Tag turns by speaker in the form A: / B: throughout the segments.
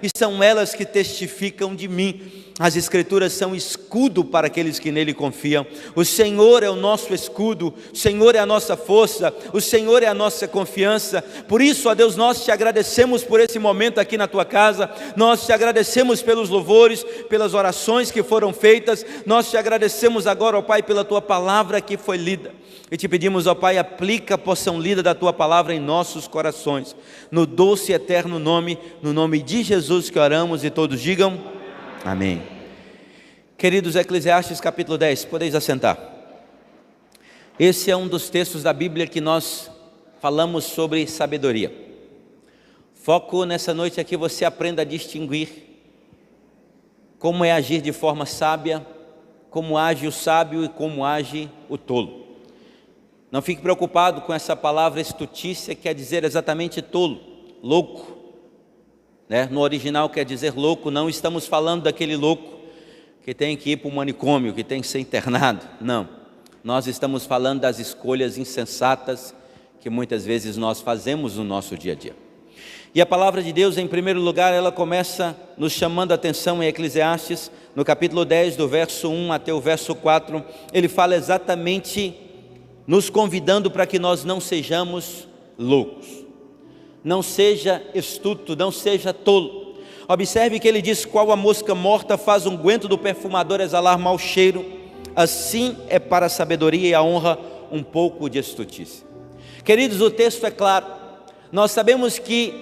A: e são elas que testificam de mim. As Escrituras são escudo para aqueles que nele confiam. O Senhor é o nosso escudo, o Senhor é a nossa força, o Senhor é a nossa confiança. Por isso, ó Deus, nós te agradecemos por esse momento aqui na tua casa, nós te agradecemos pelos louvores, pelas orações que foram feitas, nós te agradecemos agora, ó Pai, pela tua palavra que foi lida. E te pedimos, ó Pai, aplica a porção lida da tua palavra em nossos corações, no doce e eterno nome, no nome de Jesus que oramos, e todos digam amém. Queridos, Eclesiastes capítulo 10, podeis assentar. Esse é um dos textos da Bíblia que nós falamos sobre sabedoria. Foco nessa noite é que você aprenda a distinguir como é agir de forma sábia, como age o sábio e como age o tolo. Não fique preocupado com essa palavra estutícia, que quer dizer exatamente tolo, louco, né? No original quer dizer louco. Não estamos falando daquele louco que tem que ir para o manicômio, que tem que ser internado, não. Nós estamos falando das escolhas insensatas que muitas vezes nós fazemos no nosso dia a dia. E a palavra de Deus, em primeiro lugar, ela começa nos chamando a atenção em Eclesiastes, no capítulo 10, do verso 1 até o verso 4, ele fala exatamente nos convidando para que nós não sejamos loucos, não seja estulto, não seja tolo. Observe que ele diz: qual a mosca morta faz o unguento do perfumador exalar mau cheiro, assim é para a sabedoria e a honra um pouco de estultice. Queridos, o texto é claro. Nós sabemos que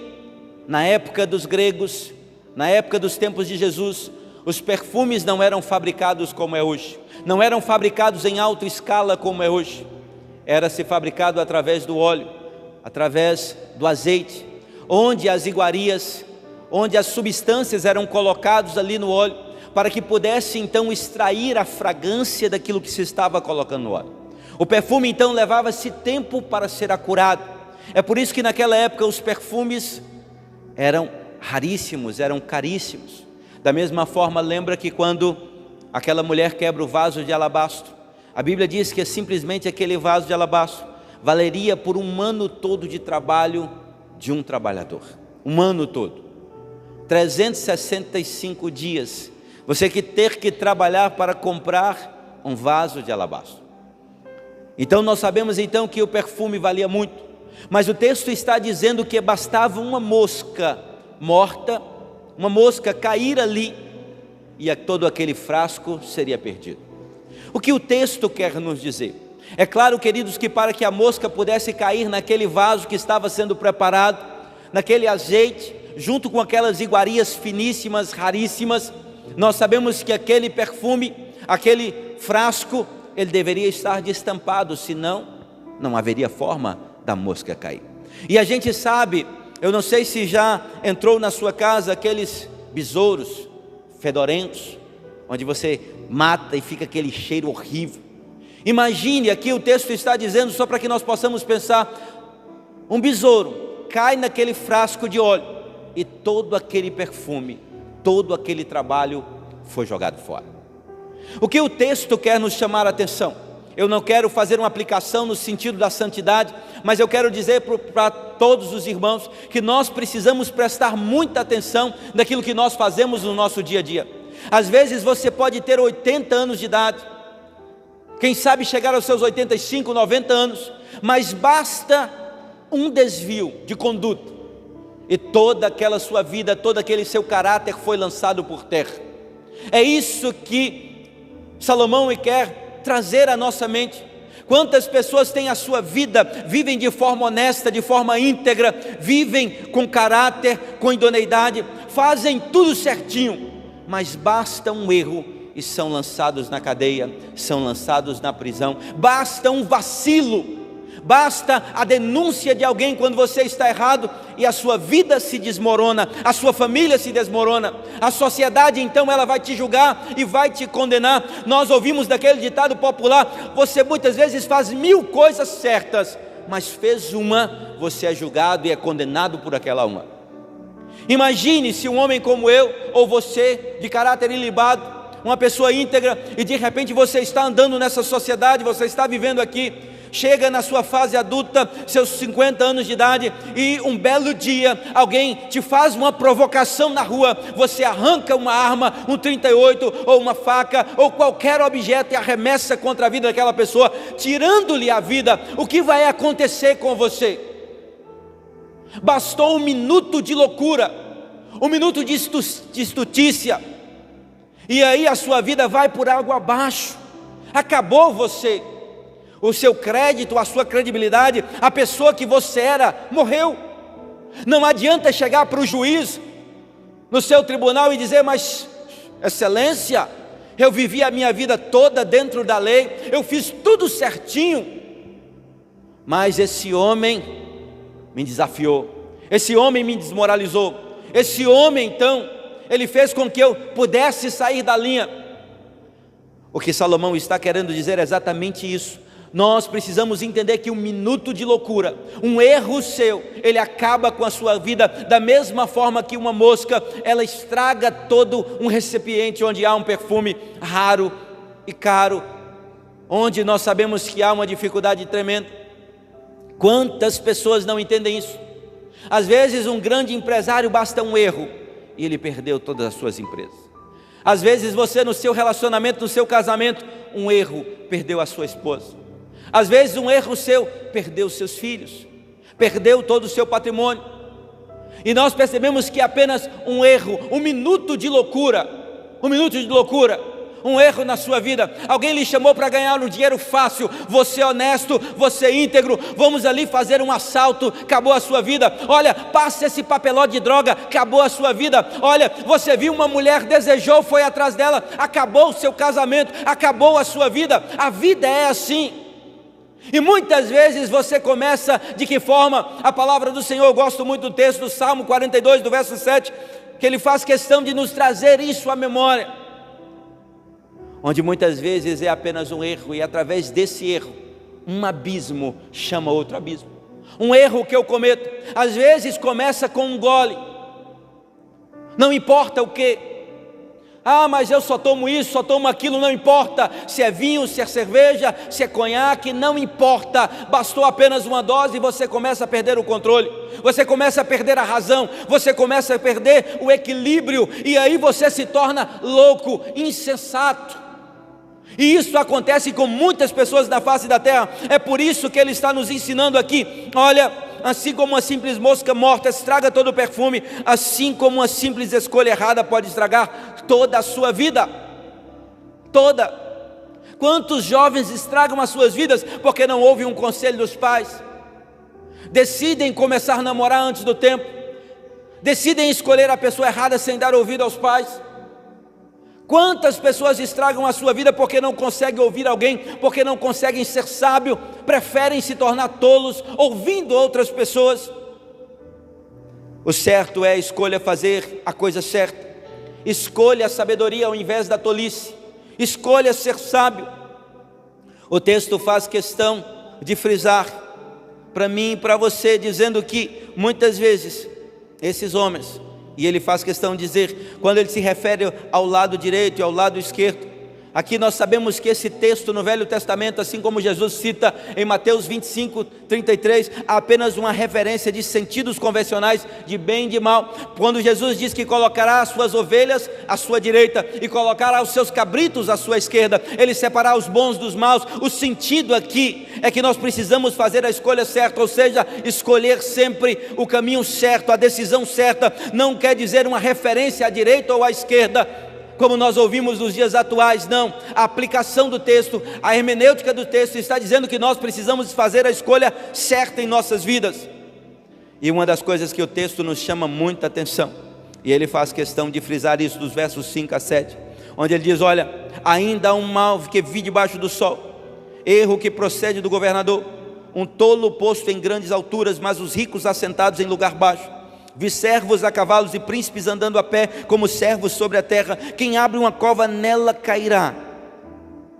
A: na época dos gregos, na época dos tempos de Jesus, os perfumes não eram fabricados como é hoje, não eram fabricados em alta escala como é hoje. Era-se fabricado através do óleo, através do azeite, onde as iguarias, onde as substâncias eram colocadas ali no óleo, para que pudesse então extrair a fragrância daquilo que se estava colocando no óleo. O perfume então levava-se tempo para ser acurado. É por isso que naquela época os perfumes eram raríssimos, eram caríssimos. Da mesma forma, lembra que quando aquela mulher quebra o vaso de alabastro, a Bíblia diz que simplesmente aquele vaso de alabastro valeria por um ano todo de trabalho de um trabalhador. Um ano todo, 365 dias, você que ter que trabalhar para comprar um vaso de alabastro. Então nós sabemos então que o perfume valia muito, mas o texto está dizendo que bastava uma mosca morta, uma mosca cair ali, e todo aquele frasco seria perdido. O que o texto quer nos dizer? É claro, queridos, que para que a mosca pudesse cair naquele vaso que estava sendo preparado, naquele azeite, junto com aquelas iguarias finíssimas, raríssimas, nós sabemos que aquele perfume, aquele frasco, ele deveria estar destampado, senão não haveria forma da mosca cair. E a gente sabe, eu não sei se já entrou na sua casa aqueles besouros fedorentos, onde você mata e fica aquele cheiro horrível. Imagine, aqui o texto está dizendo, só para que nós possamos pensar, um besouro cai naquele frasco de óleo e todo aquele perfume, todo aquele trabalho foi jogado fora. O que o texto quer nos chamar a atenção? Eu não quero fazer uma aplicação no sentido da santidade, mas eu quero dizer para todos os irmãos que nós precisamos prestar muita atenção naquilo que nós fazemos no nosso dia a dia. Às vezes você pode ter 80 anos de idade, quem sabe chegar aos seus 85, 90 anos, mas basta um desvio de conduta e toda aquela sua vida, todo aquele seu caráter foi lançado por terra. É isso que Salomão quer trazer à nossa mente. Quantas pessoas têm a sua vida, vivem de forma honesta, de forma íntegra, vivem com caráter, com idoneidade, fazem tudo certinho, mas basta um erro e são lançados na cadeia, são lançados na prisão. Basta um vacilo, basta a denúncia de alguém quando você está errado e a sua vida se desmorona, a sua família se desmorona, a sociedade então ela vai te julgar e vai te condenar. Nós ouvimos daquele ditado popular: você muitas vezes faz 1000 coisas certas, mas fez uma, você é julgado e é condenado por aquela uma. Imagine se um homem como eu, ou você, de caráter ilibado, uma pessoa íntegra, e de repente você está andando nessa sociedade, você está vivendo aqui, chega na sua fase adulta, seus 50 anos de idade, e um belo dia, alguém te faz uma provocação na rua, você arranca uma arma, um 38, ou uma faca, ou qualquer objeto e arremessa contra a vida daquela pessoa, tirando-lhe a vida. O que vai acontecer com você? Bastou um minuto de loucura, um minuto de estutícia, e aí a sua vida vai por água abaixo. Acabou você. O seu crédito, a sua credibilidade, a pessoa que você era, morreu. Não adianta chegar para o juiz no seu tribunal e dizer: mas excelência, eu vivi a minha vida toda dentro da lei, eu fiz tudo certinho, mas esse homem me desafiou, esse homem me desmoralizou, esse homem então, ele fez com que eu pudesse sair da linha. O que Salomão está querendo dizer é exatamente isso. Nós precisamos entender que um minuto de loucura, um erro seu, ele acaba com a sua vida, da mesma forma que uma mosca, ela estraga todo um recipiente onde há um perfume raro e caro, onde nós sabemos que há uma dificuldade tremenda. Quantas pessoas não entendem isso? Às vezes um grande empresário, basta um erro e ele perdeu todas as suas empresas. Às vezes você, no seu relacionamento, no seu casamento, um erro perdeu a sua esposa. Às vezes um erro seu perdeu seus filhos, perdeu todo o seu patrimônio. E nós percebemos que apenas um erro, um minuto de loucura, um erro na sua vida, alguém lhe chamou para ganhar um dinheiro fácil, você honesto, você íntegro, vamos ali fazer um assalto, acabou a sua vida. Olha, passa esse papeló de droga, acabou a sua vida. Olha, você viu uma mulher, desejou, foi atrás dela, acabou o seu casamento, acabou a sua vida. A vida é assim. E muitas vezes você começa de que forma? A palavra do Senhor, eu gosto muito do texto do Salmo 42, do verso 7, que ele faz questão de nos trazer isso à memória, onde muitas vezes é apenas um erro, e através desse erro, um abismo chama outro abismo. Um erro que eu cometo, às vezes começa com um gole, não importa o que. Ah, mas eu só tomo isso, só tomo aquilo, não importa se é vinho, se é cerveja, se é conhaque, não importa, bastou apenas uma dose e você começa a perder o controle, você começa a perder a razão, você começa a perder o equilíbrio, e aí você se torna louco, insensato. E isso acontece com muitas pessoas na face da terra. É por isso que ele está nos ensinando aqui: olha, assim como uma simples mosca morta estraga todo o perfume, assim como uma simples escolha errada pode estragar toda a sua vida. Toda. Quantos jovens estragam as suas vidas porque não ouvem um conselho dos pais, decidem começar a namorar antes do tempo, decidem escolher a pessoa errada sem dar ouvido aos pais. Quantas pessoas estragam a sua vida porque não conseguem ouvir alguém, porque não conseguem ser sábio, preferem se tornar tolos ouvindo outras pessoas. O certo é escolha fazer a coisa certa, escolha a sabedoria ao invés da tolice, escolha ser sábio. O texto faz questão de frisar para mim e para você, dizendo que muitas vezes esses homens, e ele faz questão de dizer, quando ele se refere ao lado direito e ao lado esquerdo, aqui nós sabemos que esse texto no Velho Testamento, assim como Jesus cita em Mateus 25, 33, há apenas uma referência de sentidos convencionais de bem e de mal. Quando Jesus diz que colocará as suas ovelhas à sua direita e colocará os seus cabritos à sua esquerda, ele separará os bons dos maus, o sentido aqui é que nós precisamos fazer a escolha certa, ou seja, escolher sempre o caminho certo, a decisão certa. Não quer dizer uma referência à direita ou à esquerda, como nós ouvimos nos dias atuais. Não, a aplicação do texto, a hermenêutica do texto está dizendo que nós precisamos fazer a escolha certa em nossas vidas. E uma das coisas que o texto nos chama muita atenção, e ele faz questão de frisar isso dos versos 5 a 7, onde ele diz: olha, ainda há um mal que vi debaixo do sol, erro que procede do governador, um tolo posto em grandes alturas, mas os ricos assentados em lugar baixo. Vi servos a cavalos e príncipes andando a pé, como servos sobre a terra. Quem abre uma cova, nela cairá,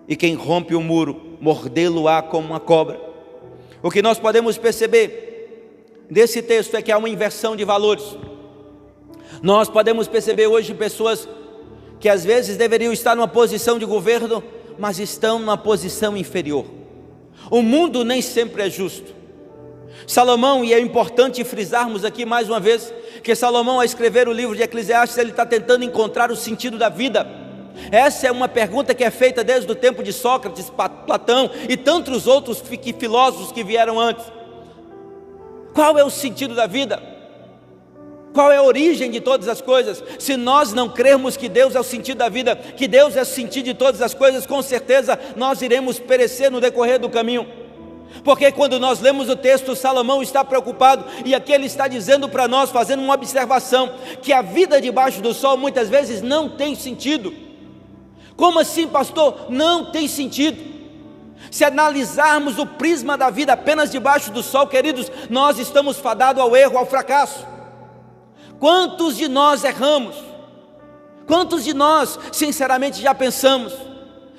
A: e quem rompe o muro, mordê-lo-á como uma cobra. O que nós podemos perceber desse texto é que há uma inversão de valores. Nós podemos perceber hoje pessoas que às vezes deveriam estar numa posição de governo, mas estão numa posição inferior. O mundo nem sempre é justo. Salomão, e é importante frisarmos aqui mais uma vez, que Salomão, ao escrever o livro de Eclesiastes, ele está tentando encontrar o sentido da vida. Essa é uma pergunta que é feita desde o tempo de Sócrates, Platão e tantos outros filósofos que vieram antes. Qual é o sentido da vida? Qual é a origem de todas as coisas? Se nós não crermos que Deus é o sentido da vida, que Deus é o sentido de todas as coisas, com certeza nós iremos perecer no decorrer do caminho. Porque quando nós lemos o texto, Salomão está preocupado, e aqui ele está dizendo para nós, fazendo uma observação, que a vida debaixo do sol muitas vezes não tem sentido. Como assim, pastor? Não tem sentido. Se analisarmos o prisma da vida apenas debaixo do sol, queridos, nós estamos fadados ao erro, ao fracasso. Quantos de nós erramos? Quantos de nós, sinceramente, já pensamos?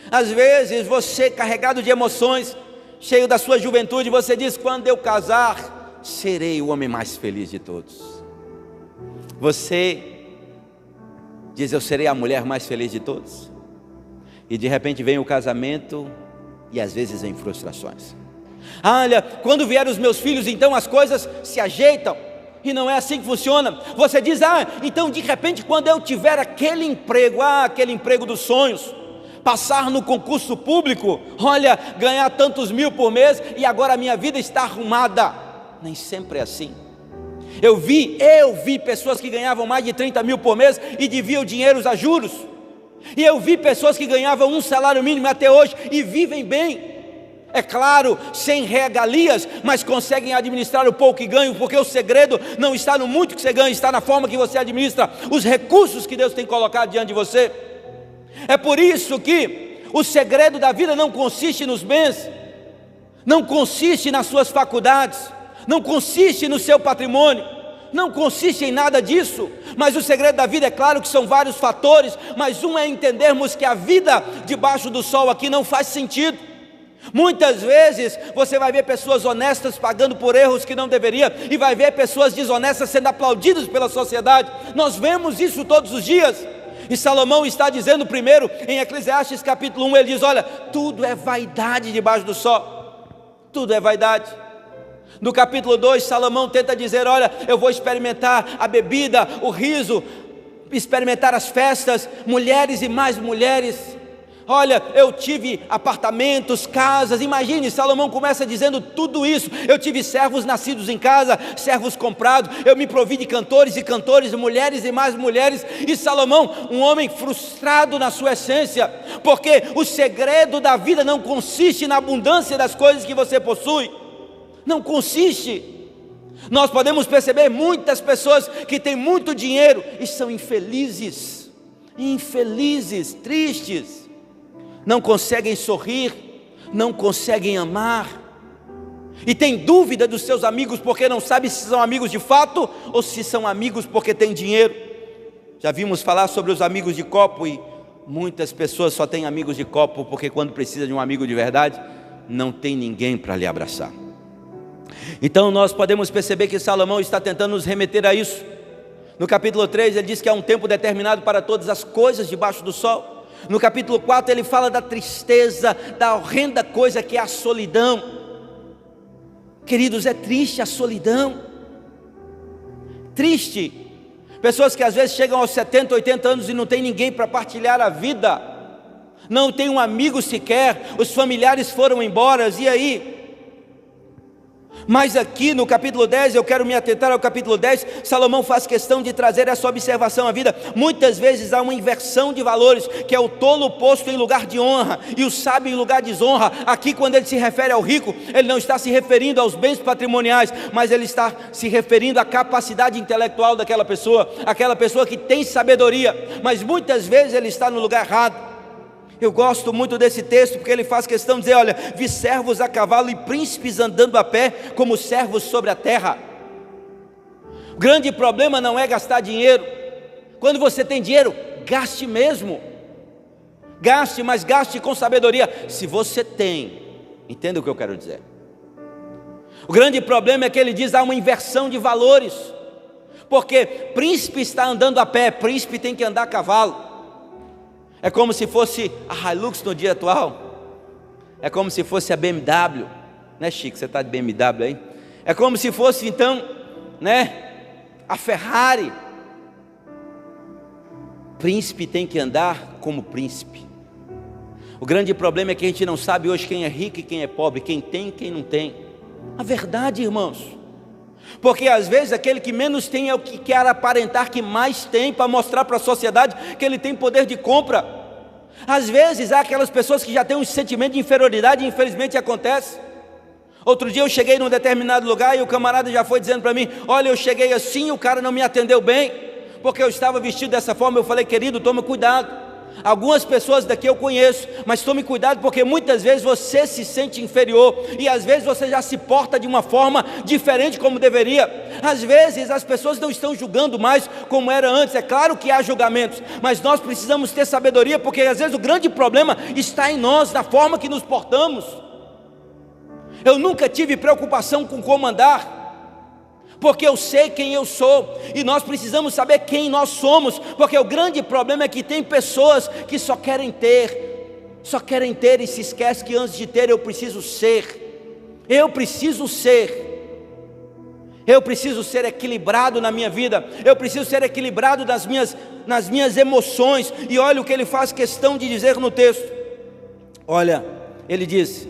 A: Às vezes você, carregado de emoções, cheio da sua juventude, você diz: quando eu casar, serei o homem mais feliz de todos. Você diz: eu serei a mulher mais feliz de todos. E de repente vem o casamento, e às vezes vem frustrações. Olha, quando vierem os meus filhos, então as coisas se ajeitam. E não é assim que funciona. Você diz: então de repente quando eu tiver aquele emprego dos sonhos, passar no concurso público, olha, ganhar tantos mil por mês, e agora a minha vida está arrumada. Nem sempre é assim. Eu vi pessoas que ganhavam mais de 30 mil por mês e deviam dinheiros a juros. E eu vi pessoas que ganhavam um salário mínimo até hoje e vivem bem. É claro, sem regalias, mas conseguem administrar o pouco que ganham, porque o segredo não está no muito que você ganha, está na forma que você administra os recursos que Deus tem colocado diante de você. É por isso que o segredo da vida não consiste nos bens, não consiste nas suas faculdades, não consiste no seu patrimônio, não consiste em nada disso. Mas o segredo da vida, é claro que são vários fatores, mas um é entendermos que a vida debaixo do sol aqui não faz sentido. Muitas vezes você vai ver pessoas honestas pagando por erros que não deveria, e vai ver pessoas desonestas sendo aplaudidas pela sociedade. Nós vemos isso todos os dias. E Salomão está dizendo primeiro, em Eclesiastes capítulo 1, ele diz: olha, tudo é vaidade debaixo do sol. Tudo é vaidade. No capítulo 2, Salomão tenta dizer: olha, eu vou experimentar a bebida, o riso, experimentar as festas, mulheres e mais mulheres. Olha, eu tive apartamentos, casas. Imagine, Salomão começa dizendo tudo isso. Eu tive servos nascidos em casa, servos comprados. Eu me provi de cantores e cantores, mulheres e mais mulheres. E Salomão, um homem frustrado na sua essência, porque o segredo da vida não consiste na abundância das coisas que você possui. Não consiste. Nós podemos perceber muitas pessoas que têm muito dinheiro e são infelizes, tristes. Não conseguem sorrir, não conseguem amar, e tem dúvida dos seus amigos, porque não sabe se são amigos de fato, ou se são amigos porque têm dinheiro. Já vimos falar sobre os amigos de copo, e muitas pessoas só têm amigos de copo, porque quando precisa de um amigo de verdade, não tem ninguém para lhe abraçar. Então nós podemos perceber que Salomão está tentando nos remeter a isso. No capítulo 3 ele diz que há um tempo determinado para todas as coisas debaixo do sol. No capítulo 4 ele fala da tristeza, da horrenda coisa que é a solidão. Queridos, é triste a solidão. Triste. Pessoas que às vezes chegam aos 70, 80 anos e não tem ninguém para partilhar a vida. Não tem um amigo sequer, os familiares foram embora, e aí? Mas aqui no capítulo 10, eu quero me atentar ao capítulo 10, Salomão faz questão de trazer essa observação à vida. Muitas vezes há uma inversão de valores, que é o tolo posto em lugar de honra, e o sábio em lugar de desonra. Aqui quando ele se refere ao rico, ele não está se referindo aos bens patrimoniais, mas ele está se referindo à capacidade intelectual daquela pessoa, aquela pessoa que tem sabedoria, mas muitas vezes ele está no lugar errado. Eu gosto muito desse texto, porque ele faz questão de dizer: olha, vi servos a cavalo e príncipes andando a pé, como servos sobre a terra. O grande problema não é gastar dinheiro. Quando você tem dinheiro, gaste mesmo. Gaste, mas gaste com sabedoria. Se você tem, entenda o que eu quero dizer. O grande problema é que ele diz: há uma inversão de valores. Porque príncipe está andando a pé, príncipe tem que andar a cavalo. É como se fosse a Hilux no dia atual. É como se fosse a BMW, né, Chico? Você está de BMW aí? É como se fosse então, né, a Ferrari. Príncipe tem que andar como príncipe. O grande problema é que a gente não sabe hoje quem é rico e quem é pobre, quem tem e quem não tem. A verdade, irmãos, porque às vezes aquele que menos tem é o que quer aparentar que mais tem, para mostrar para a sociedade que ele tem poder de compra. Às vezes há aquelas pessoas que já têm um sentimento de inferioridade, e infelizmente acontece. Outro dia eu cheguei num determinado lugar e o camarada já foi dizendo para mim: olha, eu cheguei assim, o cara não me atendeu bem, porque eu estava vestido dessa forma. Eu falei: querido, toma cuidado. Algumas pessoas daqui eu conheço, mas tome cuidado, porque muitas vezes você se sente inferior, e às vezes você já se porta de uma forma diferente como deveria. Às vezes as pessoas não estão julgando mais como era antes. É claro que há julgamentos, mas nós precisamos ter sabedoria, porque às vezes o grande problema está em nós, na forma que nos portamos. Eu nunca tive preocupação com como andar, porque eu sei quem eu sou, e nós precisamos saber quem nós somos, porque o grande problema é que tem pessoas que só querem ter e se esquece que antes de ter eu preciso ser. Eu preciso ser equilibrado na minha vida, eu preciso ser equilibrado nas minhas emoções. E olha o que ele faz questão de dizer no texto. Olha, ele diz: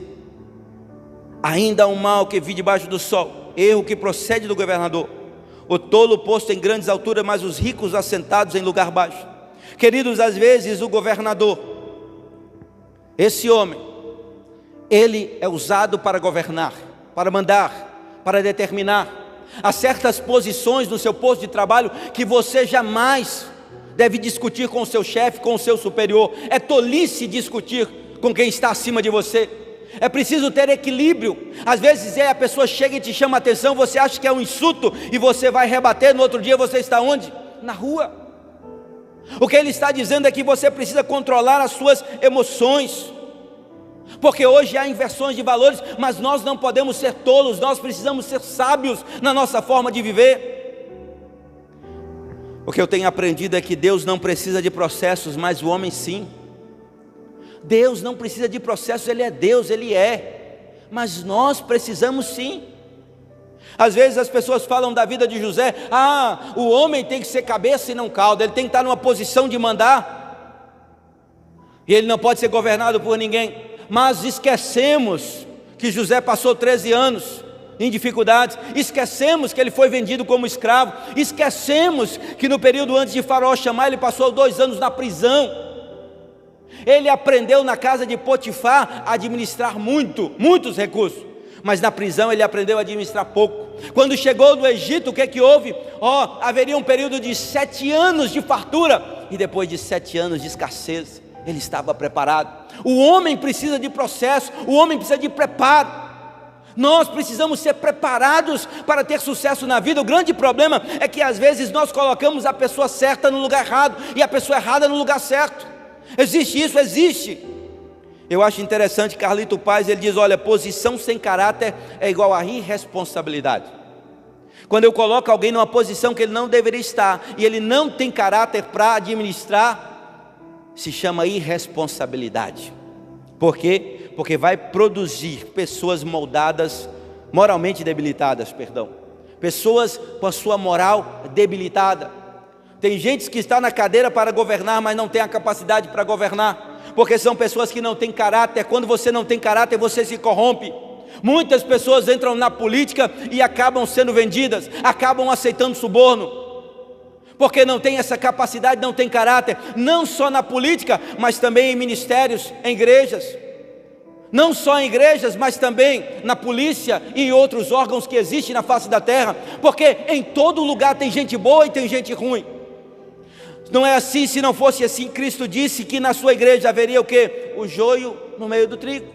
A: ainda há um mal que vi debaixo do sol, erro que procede do governador, o tolo posto em grandes alturas, mas os ricos assentados em lugar baixo. Queridos, às vezes o governador, esse homem, ele é usado para governar, para mandar, para determinar. Há certas posições no seu posto de trabalho que você jamais deve discutir com o seu chefe, com o seu superior. É tolice discutir com quem está acima de você. É preciso ter equilíbrio. Às vezes a pessoa chega e te chama a atenção, você acha que é um insulto e você vai rebater. No outro dia você está onde? Na rua. O que ele está dizendo é que você precisa controlar as suas emoções, porque hoje há inversões de valores, mas nós não podemos ser tolos, nós precisamos ser sábios na nossa forma de viver. O que eu tenho aprendido é que Deus não precisa de processos, mas o homem sim. Deus não precisa de processos, Ele é Deus, Ele é, mas nós precisamos sim. Às vezes as pessoas falam da vida de José: o homem tem que ser cabeça e não cauda, ele tem que estar numa posição de mandar, e ele não pode ser governado por ninguém. Mas esquecemos que José passou 13 anos em dificuldades, esquecemos que ele foi vendido como escravo, esquecemos que no período antes de Faraó chamar, ele passou 2 anos na prisão. Ele aprendeu na casa de Potifar a administrar muitos recursos, mas na prisão ele aprendeu a administrar pouco. Quando chegou no Egito, o que é que houve? Haveria um período de 7 anos de fartura, e depois de 7 anos de escassez, ele estava preparado. O homem precisa de processo, o homem precisa de preparo. Nós precisamos ser preparados para ter sucesso na vida. O grande problema é que às vezes nós colocamos a pessoa certa no lugar errado, e a pessoa errada no lugar certo. Existe isso? Existe. Eu acho interessante, Carlito Paz, ele diz: olha, posição sem caráter é igual a irresponsabilidade. Quando eu coloco alguém numa posição que ele não deveria estar, e ele não tem caráter para administrar, se chama irresponsabilidade. Por quê? Porque vai produzir pessoas moralmente debilitadas, pessoas com a sua moral debilitada. Tem gente que está na cadeira para governar, mas não tem a capacidade para governar, porque são pessoas que não têm caráter. Quando você não tem caráter, você se corrompe. Muitas pessoas entram na política e acabam sendo vendidas, acabam aceitando suborno, porque não tem essa capacidade, não tem caráter. Não só na política, mas também em ministérios, em igrejas. Não só em igrejas, mas também na polícia e em outros órgãos que existem na face da terra, porque em todo lugar tem gente boa e tem gente ruim. Não é assim. Se não fosse assim, Cristo disse que na sua igreja haveria o quê? O joio no meio do trigo.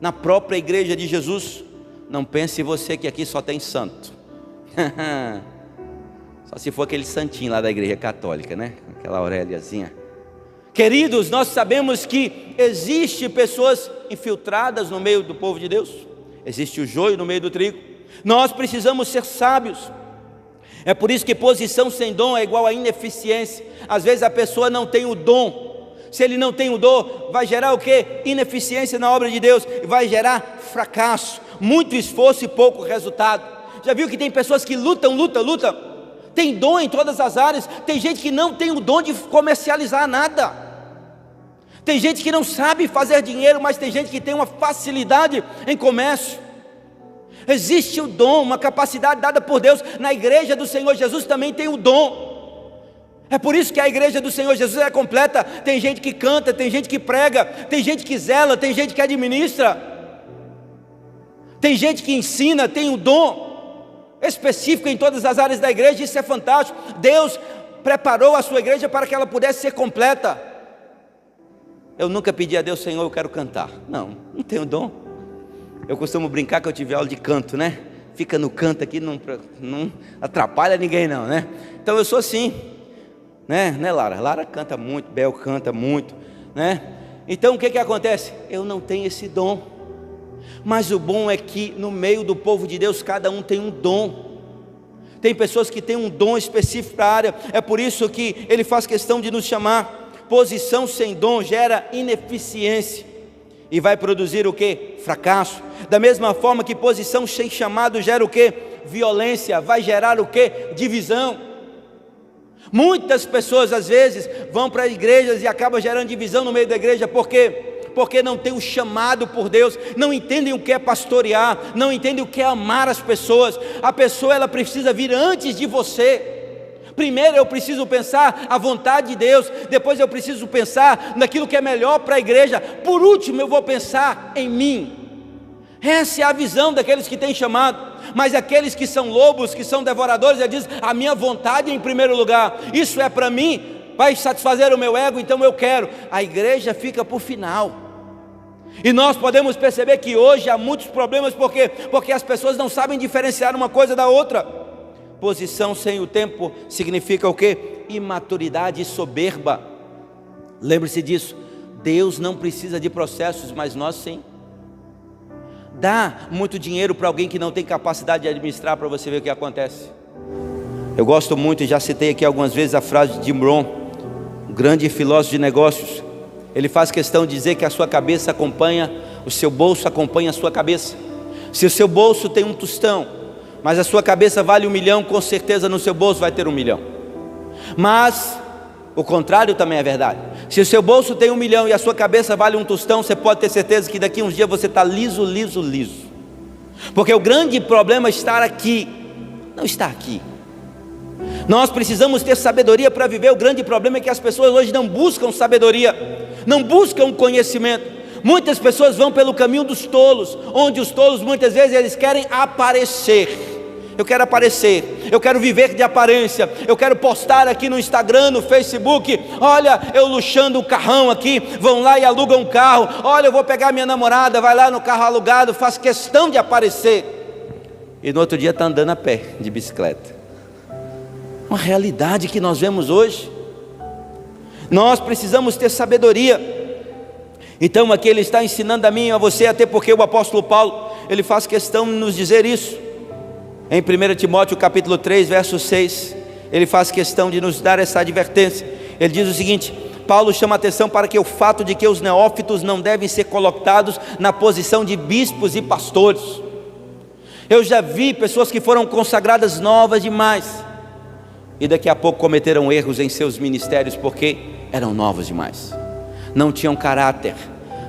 A: Na própria igreja de Jesus. Não pense você que aqui só tem santo. Só se for aquele santinho lá da igreja católica, né? Aquela Auréliazinha. Queridos, nós sabemos que existe pessoas infiltradas no meio do povo de Deus. Existe o joio no meio do trigo. Nós precisamos ser sábios. É por isso que posição sem dom é igual a ineficiência. Às vezes a pessoa não tem o dom, Se ele não tem o dom, vai gerar o quê? Ineficiência na obra de Deus, vai gerar fracasso, muito esforço e pouco resultado. Já viu que tem pessoas que lutam, tem dom em todas as áreas, tem gente que não tem o dom de comercializar nada, tem gente que não sabe fazer dinheiro, mas tem gente que tem uma facilidade em comércio. Existe o dom, uma capacidade dada por Deus. Na igreja do Senhor Jesus também tem o dom. É por isso que a igreja do Senhor Jesus é completa. Tem gente que canta, tem gente que prega, tem gente que zela, tem gente que administra, tem gente que ensina, tem um dom específico em todas as áreas da igreja. Isso é fantástico. Deus preparou a sua igreja para que ela pudesse ser completa. Eu nunca pedi a Deus: Senhor, eu quero cantar. Não tenho dom. Eu costumo brincar que eu tive aula de canto, né? Fica no canto aqui, não atrapalha ninguém não, né? Então eu sou assim, né, Lara? Lara canta muito, Bel canta muito, né? Então o que acontece? Eu não tenho esse dom. Mas o bom é que no meio do povo de Deus, cada um tem um dom. Tem pessoas que têm um dom específico para a área. É por isso que ele faz questão de nos chamar. Posição sem dom gera ineficiência e vai produzir o que? Fracasso. Da mesma forma que posição sem chamado gera o que? Violência. Vai gerar o que? Divisão. Muitas pessoas às vezes vão para igrejas e acabam gerando divisão no meio da igreja. Por quê? Porque não tem o chamado por Deus, não entendem o que é pastorear, não entendem o que é amar as pessoas. A pessoa, ela precisa vir antes de você. Primeiro eu preciso pensar a vontade de Deus, depois eu preciso pensar naquilo que é melhor para a igreja, por último eu vou pensar em mim. Essa é a visão daqueles que têm chamado. Mas aqueles que são lobos, que são devoradores, ele diz: a minha vontade em primeiro lugar, isso é para mim, vai satisfazer o meu ego, então eu quero. A igreja fica por final. E nós podemos perceber que hoje há muitos problemas, porque as pessoas não sabem diferenciar uma coisa da outra. Posição sem o tempo significa o quê? Imaturidade e soberba. Lembre-se disso. Deus não precisa de processos, mas nós sim. Dá muito dinheiro para alguém que não tem capacidade de administrar, para você ver o que acontece. Eu gosto muito, e já citei aqui algumas vezes a frase de Jim Rohn, um grande filósofo de negócios. Ele faz questão de dizer que a sua cabeça acompanha, o seu bolso acompanha a sua cabeça. Se o seu bolso tem um tostão, mas a sua cabeça vale 1 milhão, com certeza no seu bolso vai ter 1 milhão. Mas o contrário também é verdade. Se o seu bolso tem 1 milhão e a sua cabeça vale um tostão, você pode ter certeza que daqui a uns dias você está liso. Porque o grande problema está aqui, não está aqui. Nós precisamos ter sabedoria para viver. O grande problema é que as pessoas hoje não buscam sabedoria, não buscam conhecimento. Muitas pessoas vão pelo caminho dos tolos, onde os tolos muitas vezes eles querem aparecer. Eu quero aparecer, eu quero viver de aparência, eu quero postar aqui no Instagram, no Facebook: olha, eu luxando o carrão aqui. Vão lá e alugam um carro. Olha, eu vou pegar minha namorada, vai lá no carro alugado, faz questão de aparecer. E no outro dia está andando a pé, de bicicleta. Uma realidade que nós vemos hoje. Nós precisamos ter sabedoria. Então aqui ele está ensinando a mim e a você, até porque o apóstolo Paulo, ele faz questão de nos dizer isso. Em 1 Timóteo capítulo 3, verso 6, ele faz questão de nos dar essa advertência. Ele diz o seguinte: Paulo chama a atenção para que o fato de que os neófitos não devem ser colocados na posição de bispos e pastores. Eu já vi pessoas que foram consagradas novas demais, e daqui a pouco cometeram erros em seus ministérios, porque eram novos demais. Não tinham caráter,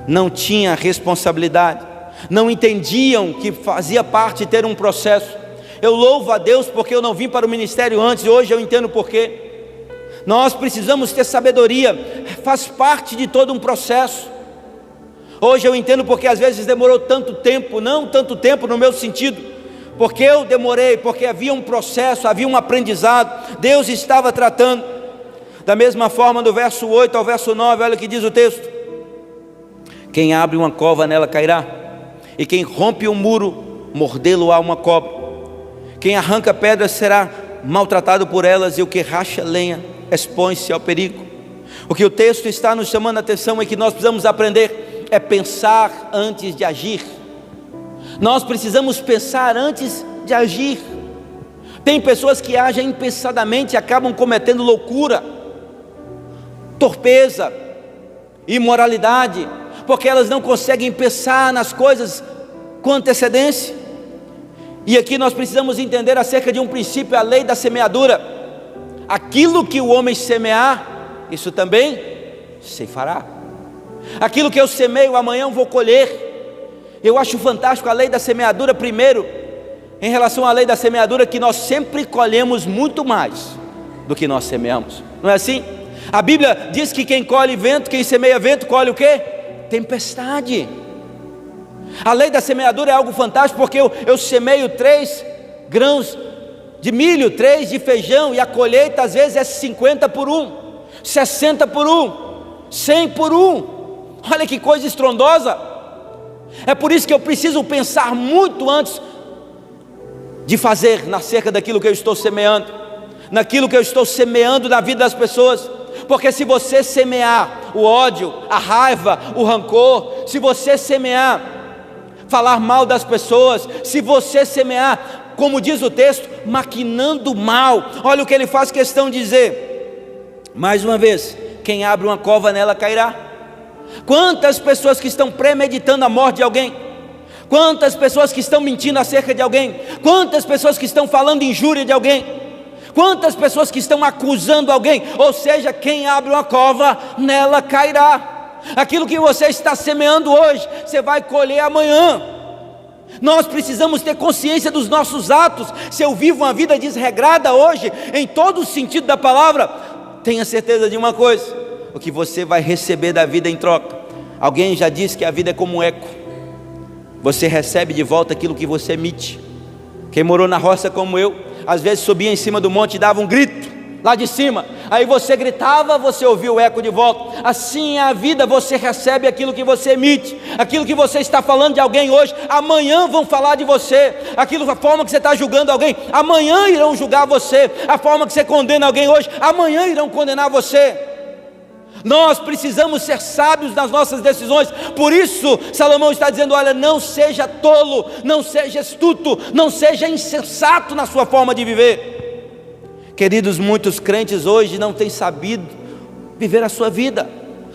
A: não tinham responsabilidade, não entendiam que fazia parte ter um processo. Eu louvo a Deus porque eu não vim para o ministério antes, e hoje eu entendo porquê. Nós precisamos ter sabedoria, faz parte de todo um processo. Hoje eu entendo porque às vezes demorou tanto tempo, não tanto tempo no meu sentido, porque eu demorei, porque havia um processo, havia um aprendizado, Deus estava tratando. Da mesma forma, do verso 8 ao verso 9, olha o que diz o texto: quem abre uma cova nela cairá, e quem rompe um muro, mordê-lo-á uma cobra. Quem arranca pedras será maltratado por elas, e o que racha lenha expõe-se ao perigo. O que o texto está nos chamando a atenção é que nós precisamos aprender é pensar antes de agir. Nós precisamos pensar antes de agir. Tem pessoas que agem impensadamente e acabam cometendo loucura, torpeza, imoralidade, porque elas não conseguem pensar nas coisas com antecedência. E aqui nós precisamos entender acerca de um princípio, a lei da semeadura. Aquilo que o homem semear, isso também ceifará. Aquilo que eu semeio, amanhã eu vou colher. Eu acho fantástico a lei da semeadura. Primeiro, em relação à lei da semeadura, que nós sempre colhemos muito mais do que nós semeamos, não é assim? A Bíblia diz que quem colhe vento, quem semeia vento, colhe o quê? Tempestade. A lei da semeadura é algo fantástico, porque eu semeio 3 grãos de milho, 3 de feijão, e a colheita às vezes é 50 por 1, 60 por 1, 100 por 1. Olha que coisa estrondosa. É por isso que eu preciso pensar muito antes de fazer acerca daquilo que eu estou semeando, naquilo que eu estou semeando na vida das pessoas. Porque se você semear o ódio, a raiva, o rancor, se você semear falar mal das pessoas, se você semear, como diz o texto, maquinando mal, olha o que ele faz questão de dizer, mais uma vez: quem abre uma cova, nela cairá. Quantas pessoas que estão premeditando a morte de alguém, quantas pessoas que estão mentindo acerca de alguém, quantas pessoas que estão falando injúria de alguém, quantas pessoas que estão acusando alguém, ou seja, quem abre uma cova, nela cairá. Aquilo que você está semeando hoje, você vai colher amanhã. Nós precisamos ter consciência dos nossos atos. Se eu vivo uma vida desregrada hoje, em todo o sentido da palavra, tenha certeza de uma coisa: o que você vai receber da vida em troca. Alguém já disse que a vida é como um eco. Você recebe de volta aquilo que você emite. Quem morou na roça como eu, às vezes subia em cima do monte e dava um grito lá de cima, aí você gritava, você ouvia o eco de volta. Assim é a vida, você recebe aquilo que você emite. Aquilo que você está falando de alguém hoje, amanhã vão falar de você. Aquilo, a forma que você está julgando alguém, amanhã irão julgar você. A forma que você condena alguém hoje, amanhã irão condenar você. Nós precisamos ser sábios nas nossas decisões. Por isso Salomão está dizendo: olha, não seja tolo, não seja astuto, não seja insensato na sua forma de viver. Queridos, muitos crentes hoje não têm sabido viver a sua vida,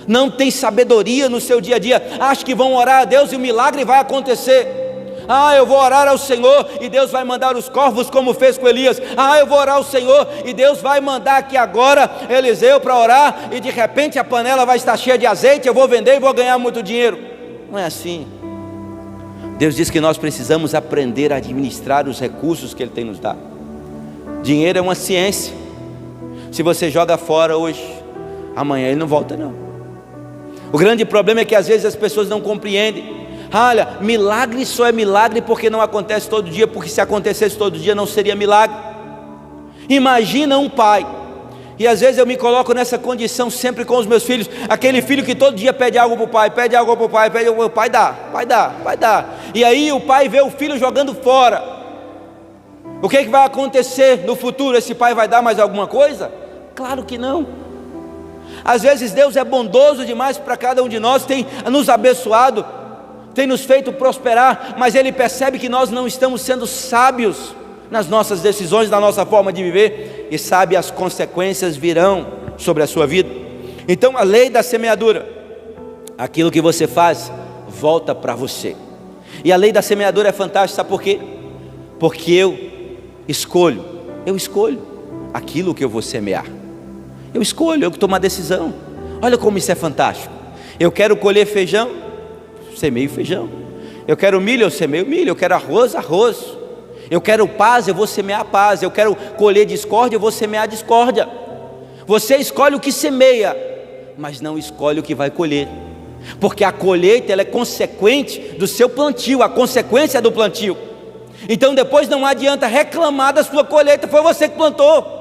A: não têm sabedoria no seu dia a dia. Acham que vão orar a Deus e o milagre vai acontecer. Eu vou orar ao Senhor e Deus vai mandar os corvos, como fez com Elias. Eu vou orar ao Senhor e Deus vai mandar aqui agora Eliseu para orar, e de repente a panela vai estar cheia de azeite, eu vou vender e vou ganhar muito dinheiro. Não é assim. Deus diz que nós precisamos aprender a administrar os recursos que Ele tem nos dado. Dinheiro é uma ciência. Se você joga fora hoje, amanhã ele não volta não. O grande problema é que às vezes as pessoas não compreendem. Olha, milagre só é milagre porque não acontece todo dia, porque se acontecesse todo dia não seria milagre. Imagina um pai, e às vezes eu me coloco nessa condição sempre com os meus filhos, aquele filho que todo dia pede algo para o pai, pede algo para o pai, pede algo para o pai, dá. E aí o pai vê o filho jogando fora. O que vai acontecer no futuro? Esse pai vai dar mais alguma coisa? Claro que não. Às vezes Deus é bondoso demais para cada um de nós, tem nos abençoado, tem nos feito prosperar, mas Ele percebe que nós não estamos sendo sábios nas nossas decisões, na nossa forma de viver, e sabe, as consequências virão sobre a sua vida. Então a lei da semeadura: aquilo que você faz, volta para você. E a lei da semeadura é fantástica, sabe por quê? Porque eu escolho aquilo que eu vou semear. Eu escolho, eu tomo uma decisão. Olha como isso é fantástico. Eu quero colher feijão, semeio feijão. Eu quero milho, eu semeio milho. Eu quero arroz, arroz. Eu quero paz, eu vou semear paz. Eu quero colher discórdia, eu vou semear discórdia. Você escolhe o que semeia, mas não escolhe o que vai colher, porque a colheita ela é consequente do seu plantio, a consequência do plantio. Então depois não adianta reclamar da sua colheita, foi você que plantou.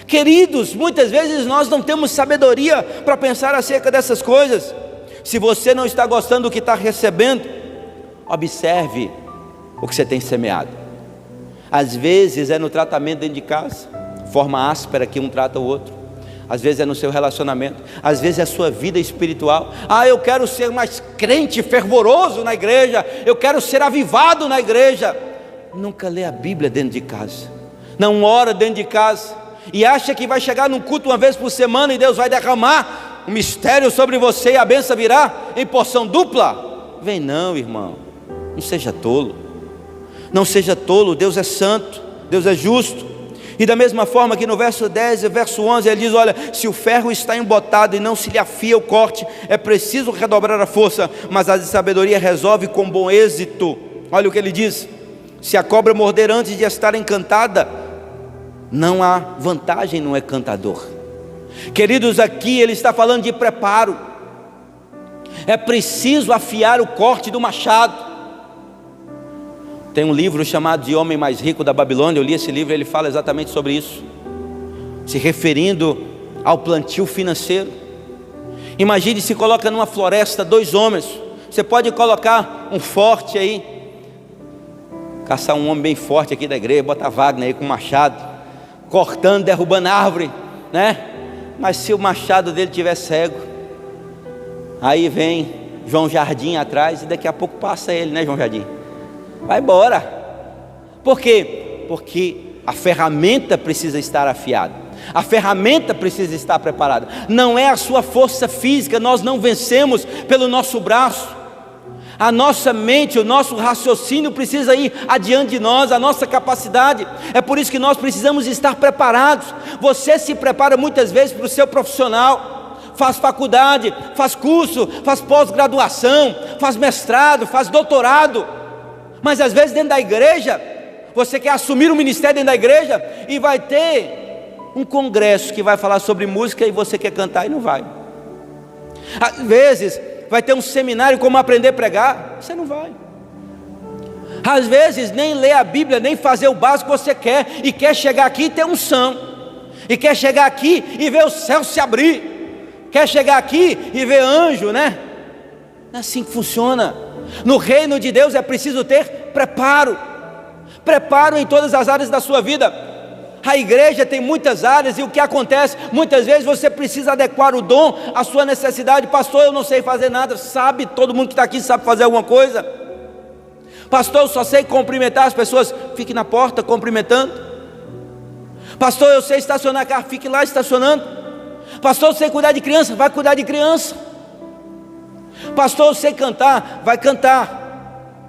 A: Queridos, muitas vezes nós não temos sabedoria para pensar acerca dessas coisas. Se você não está gostando do que está recebendo, observe o que você tem semeado. Às vezes é no tratamento dentro de casa, forma áspera que um trata o outro. Às vezes é no seu relacionamento, às vezes é a sua vida espiritual. Eu quero ser mais crente, fervoroso na igreja, eu quero ser avivado na igreja. Nunca lê a Bíblia dentro de casa, não ora dentro de casa, e acha que vai chegar num culto uma vez por semana e Deus vai derramar um mistério sobre você e a bênção virá em porção dupla. Vem não, irmão, não seja tolo, não seja tolo. Deus é santo, Deus é justo. E da mesma forma que no verso 10 e verso 11 ele diz: olha, se o ferro está embotado e não se lhe afia o corte, é preciso redobrar a força, mas a sabedoria resolve com bom êxito. Olha o que ele diz: se a cobra morder antes de estar encantada, não há vantagem no encantador. Queridos, aqui ele está falando de preparo. É preciso afiar o corte do machado. Tem um livro chamado De Homem Mais Rico da Babilônia, eu li esse livro, ele fala exatamente sobre isso, se referindo ao plantio financeiro. Imagine se coloca numa floresta 2 homens, você pode colocar um forte aí, caçar um homem bem forte aqui da igreja, botar Wagner aí com machado, cortando, derrubando árvore, né? Mas se o machado dele estiver cego, aí vem João Jardim atrás e daqui a pouco passa ele, né, João Jardim? Vai embora. Por quê? Porque a ferramenta precisa estar afiada, a ferramenta precisa estar preparada. Não é a sua força física, nós não vencemos pelo nosso braço. A nossa mente, o nosso raciocínio precisa ir adiante de nós, a nossa capacidade. É por isso que nós precisamos estar preparados. Você se prepara muitas vezes para o seu profissional, faz faculdade, faz curso, faz pós-graduação, faz mestrado, faz doutorado, mas às vezes dentro da igreja, você quer assumir um ministério dentro da igreja e vai ter um congresso que vai falar sobre música e você quer cantar e não vai. Às vezes vai ter um seminário como aprender a pregar, você não vai. Às vezes nem ler a Bíblia, nem fazer o básico você quer, e quer chegar aqui e ter unção, e quer chegar aqui e ver o céu se abrir, quer chegar aqui e ver anjo, né? Não é assim que funciona. No reino de Deus é preciso ter preparo, preparo em todas as áreas da sua vida. A igreja tem muitas áreas, e o que acontece? Muitas vezes você precisa adequar o dom à sua necessidade. Pastor, eu não sei fazer nada. Sabe, todo mundo que está aqui sabe fazer alguma coisa. Pastor, eu só sei cumprimentar as pessoas. Fique na porta cumprimentando. Pastor, eu sei estacionar carro. Fique lá estacionando. Pastor, eu sei cuidar de criança. Vai cuidar de criança. Pastor, eu sei cantar. Vai cantar.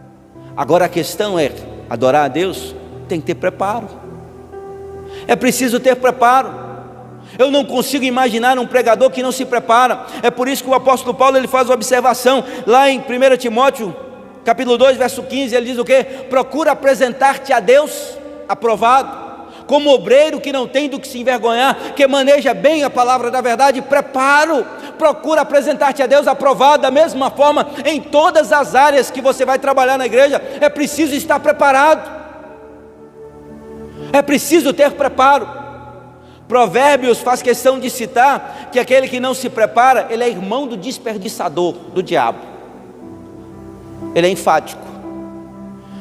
A: Agora a questão é, adorar a Deus tem que ter preparo. É preciso ter preparo. Eu não consigo imaginar um pregador que não se prepara. É por isso que o apóstolo Paulo ele faz uma observação lá em 1 Timóteo capítulo 2 verso 15, ele diz o quê? Procura apresentar-te a Deus aprovado, como obreiro que não tem do que se envergonhar, que maneja bem a palavra da verdade. Preparo, procura apresentar-te a Deus aprovado. Da mesma forma, em todas as áreas que você vai trabalhar na igreja, é preciso estar preparado, é preciso ter preparo. Provérbios faz questão de citar que aquele que não se prepara, ele é irmão do desperdiçador, do diabo. Ele é enfático.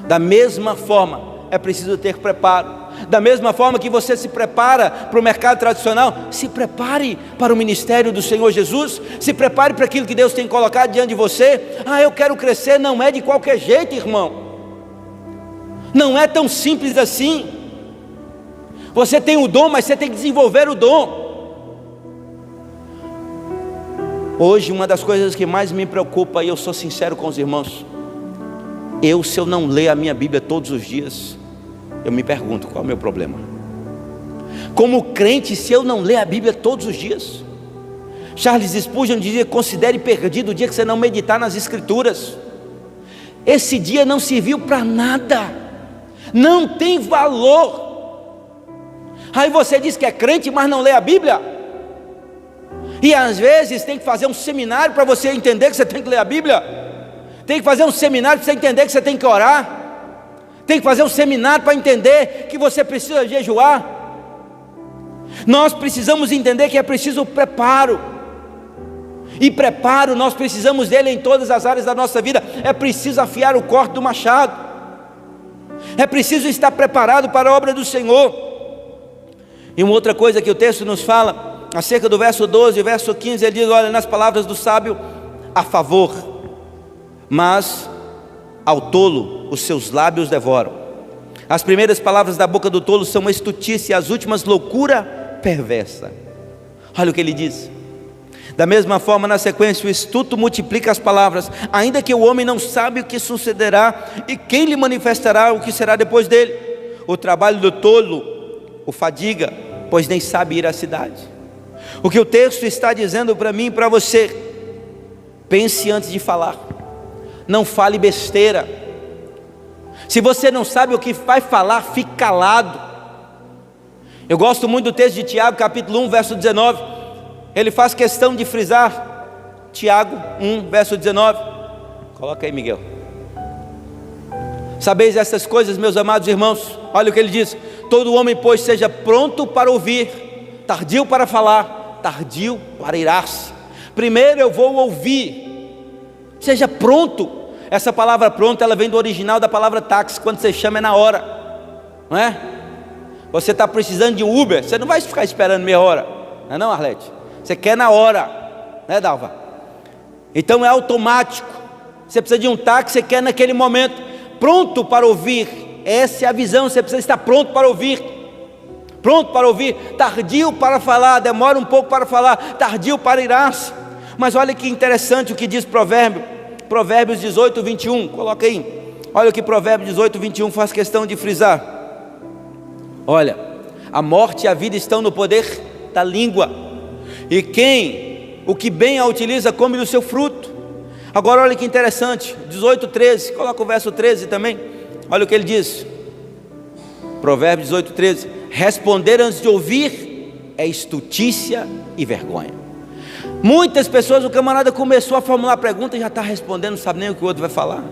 A: Da mesma forma, é preciso ter preparo. Da mesma forma que você se prepara para o mercado tradicional, se prepare para o ministério do Senhor Jesus. Se prepare para aquilo que Deus tem colocado diante de você. Ah, eu quero crescer. Não é de qualquer jeito, irmão. Não é tão simples assim. Você tem o dom, mas você tem que desenvolver o dom. Hoje, uma das coisas que mais me preocupa, e eu sou sincero com os irmãos, se eu não ler a minha Bíblia todos os dias, eu me pergunto, qual é o meu problema? Como crente, se eu não ler a Bíblia todos os dias, Charles Spurgeon dizia, considere perdido o dia que você não meditar nas Escrituras. Esse dia não serviu para nada, não tem valor. Aí você diz que é crente, mas não lê a Bíblia. E às vezes tem que fazer um seminário para você entender que você tem que ler a Bíblia. Tem que fazer um seminário para você entender que você tem que orar. Tem que fazer um seminário para entender que você precisa jejuar. Nós precisamos entender que é preciso preparo. E preparo nós precisamos dele em todas as áreas da nossa vida. É preciso afiar o corte do machado. É preciso estar preparado para a obra do Senhor. E uma outra coisa que o texto nos fala, acerca do verso 12 e verso 15, ele diz, olha, nas palavras do sábio, a favor, mas ao tolo os seus lábios devoram. As primeiras palavras da boca do tolo são estutice, as últimas loucura perversa. Olha o que ele diz, Da mesma forma, na sequência, o estudo multiplica as palavras, ainda que o homem não sabe o que sucederá e quem lhe manifestará o que será depois dele. O trabalho do tolo o fadiga, pois nem sabe ir à cidade. O que o texto está dizendo para mim e para você: pense antes de falar, não fale besteira. Se você não sabe o que vai falar, fique calado. Eu gosto muito do texto de Tiago, capítulo 1, verso 19. Ele faz questão de frisar, Tiago 1, verso 19. Coloca aí, Miguel. Sabeis essas coisas, meus amados irmãos? Olha o que ele diz: todo homem, pois, seja pronto para ouvir, tardio para falar, tardio para irar-se. Primeiro eu vou ouvir, seja pronto. Essa palavra pronto, ela vem do original da palavra táxi. Quando você chama é na hora, não é? Você está precisando de um Uber, você não vai ficar esperando meia hora, não é não, Arlete? Você quer na hora, né, Dalva? Então é automático. Você precisa de um táxi, você quer naquele momento, pronto para ouvir. Essa é a visão, você precisa estar pronto para ouvir. Pronto para ouvir, tardio para falar, demora um pouco para falar, tardio para irar-se. Mas olha que interessante o que diz Provérbios 18, 21, coloca aí. Olha o que Provérbios 18, 21 faz questão de frisar. Olha, a morte e a vida estão no poder da língua, e o que bem a utiliza come do seu fruto. Agora olha que interessante, 18, 13, coloca o verso 13 também. Olha o que ele diz, Provérbios 18, 13: responder antes de ouvir é estutícia e vergonha. Muitas pessoas, o camarada começou a formular pergunta e já está respondendo, não sabe nem o que o outro vai falar.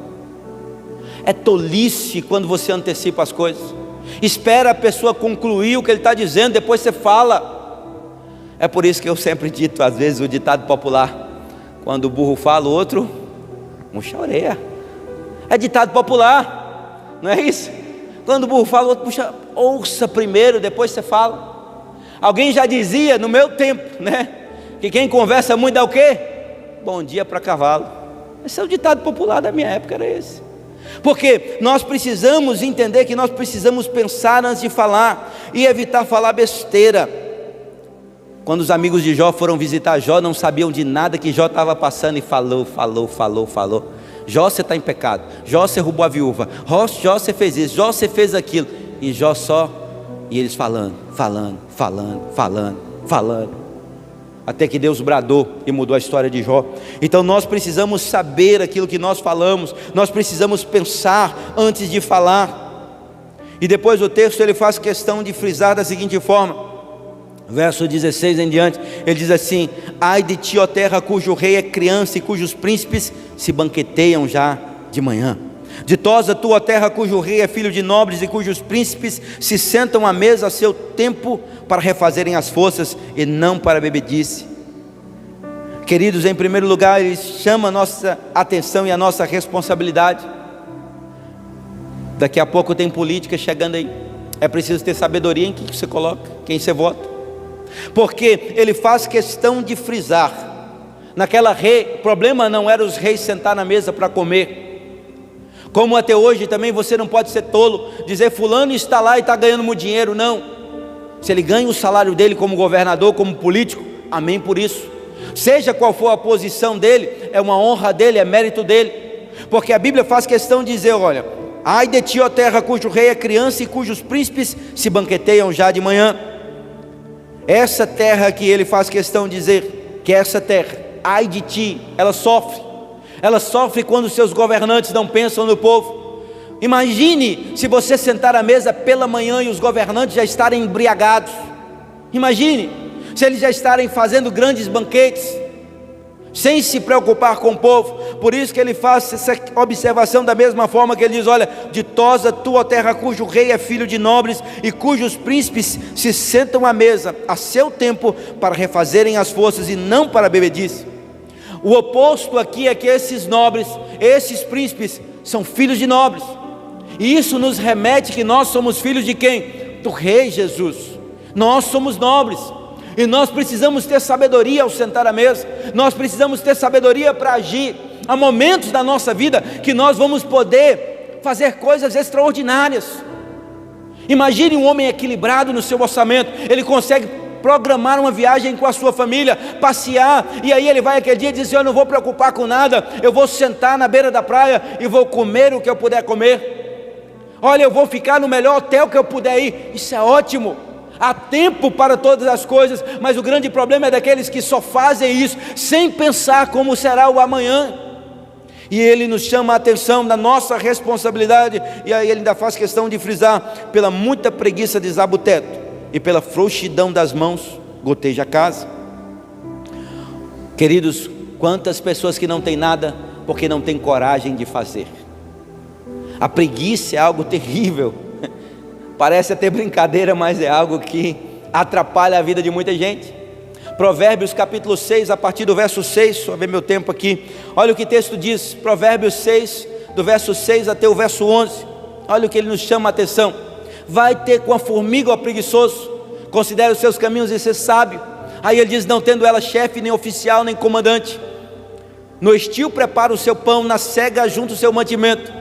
A: É tolice quando você antecipa as coisas. Espera a pessoa concluir o que ele está dizendo, depois você fala. É por isso que eu sempre dito, às vezes, o ditado popular: quando o burro fala, o outro murcha a orelha. É ditado popular, não é isso? Quando o burro fala, o outro puxa, ouça primeiro, depois você fala. Alguém já dizia no meu tempo, né, que quem conversa muito dá o quê? Bom dia para cavalo. Esse é o ditado popular da minha época, era esse. Porque nós precisamos entender que nós precisamos pensar antes de falar e evitar falar besteira. Quando os amigos de Jó foram visitar Jó, não sabiam de nada que Jó estava passando, e falou. Jó, você está em pecado. Jó, você roubou a viúva. Jó, você fez isso. Jó, você fez aquilo. E Jó e eles falando. Até que Deus bradou e mudou a história de Jó. Então nós precisamos saber aquilo que nós falamos. Nós precisamos pensar antes de falar. E depois o texto ele faz questão de frisar da seguinte forma, verso 16 em diante, ele diz assim: ai de ti, ó terra, cujo rei é criança e cujos príncipes se banqueteiam já de manhã. Ditosa tu, ó terra, cujo rei é filho de nobres e cujos príncipes se sentam à mesa a seu tempo para refazerem as forças e não para bebedice. Queridos, em primeiro lugar, ele chama a nossa atenção e a nossa responsabilidade. Daqui a pouco tem política chegando aí. É preciso ter sabedoria em quem você coloca, quem você vota. Porque ele faz questão de frisar, o problema não era os reis sentar na mesa para comer, como até hoje também você não pode ser tolo, dizer fulano está lá e está ganhando muito dinheiro. Não, se ele ganha o salário dele como governador, como político, amém por isso, seja qual for a posição dele, é uma honra dele, é mérito dele, porque a Bíblia faz questão de dizer, olha, ai de ti, ó terra, cujo rei é criança e cujos príncipes se banqueteiam já de manhã. Essa terra que ele faz questão de dizer, que essa terra, ai de ti, ela sofre quando seus governantes não pensam no povo. Imagine se você sentar à mesa pela manhã e os governantes já estarem embriagados. Imagine se eles já estarem fazendo grandes banquetes, sem se preocupar com o povo. Por isso que ele faz essa observação da mesma forma que ele diz, olha, ditosa tua terra cujo rei é filho de nobres e cujos príncipes se sentam à mesa a seu tempo para refazerem as forças e não para bebedice. O oposto aqui é que esses nobres, esses príncipes são filhos de nobres, e isso nos remete que nós somos filhos de quem? Do rei Jesus. Nós somos nobres e nós precisamos ter sabedoria ao sentar à mesa. Nós precisamos ter sabedoria para agir. Há momentos da nossa vida que nós vamos poder fazer coisas extraordinárias. Imagine um homem equilibrado no seu orçamento. Ele consegue programar uma viagem com a sua família, passear, e aí ele vai aquele dia e diz assim: eu não vou preocupar com nada, eu vou sentar na beira da praia e vou comer o que eu puder comer. Olha, eu vou ficar no melhor hotel que eu puder ir. Isso é ótimo. Há tempo para todas as coisas, mas o grande problema é daqueles que só fazem isso sem pensar como será o amanhã. E ele nos chama a atenção da nossa responsabilidade, e aí ele ainda faz questão de frisar: pela muita preguiça desaba o teto, e pela frouxidão das mãos goteja a casa. Queridos, quantas pessoas que não têm nada porque não têm coragem de fazer. A preguiça é algo terrível. Parece até brincadeira, mas é algo que atrapalha a vida de muita gente. Provérbios capítulo 6, a partir do verso 6, só ver meu tempo aqui. Olha o que o texto diz, Provérbios 6, do verso 6 até o verso 11. Olha o que ele nos chama a atenção: vai ter com a formiga, ó preguiçoso, considere os seus caminhos e ser sábio. Aí ele diz: não tendo ela chefe, nem oficial, nem comandante. No estio prepara o seu pão, na cega junta o seu mantimento.